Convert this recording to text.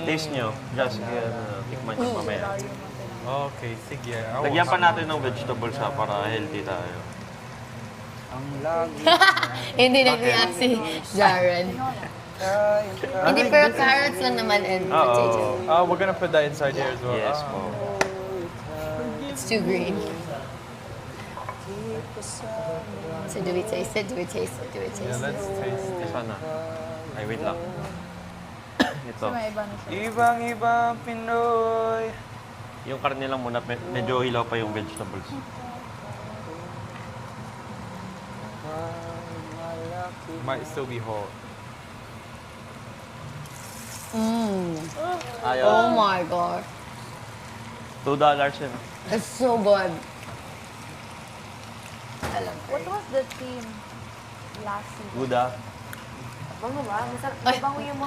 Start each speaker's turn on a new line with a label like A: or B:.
A: Taste nyo. Just, tikman nyo mamaya.
B: Okay, sige.
A: Lagyan pa natin ng vegetables ha, para healthy tayo.
C: Hindi nag-react si Jaren. Hindi, pero carrots lang naman and potatoes.
B: We're gonna put that inside here as well.
A: Yes po.
C: It's too green. So do we taste it? Do we taste it? Do we
B: Yeah,
C: taste it?
B: let's taste it.
A: Sana. Ay, wait lang. Ito.
D: May iba na siya.
B: Ibang-ibang Pinoy.
A: Yung karne lang muna, medyo hilaw pa yung vegetables.
B: Might still be hot.
A: Ayaw.
C: Oh my God.
A: $2 yun.
C: It's so good. Alam ko.
D: What was the theme last season?
A: Good ah.
D: Bango ba? Masarap. Bango yung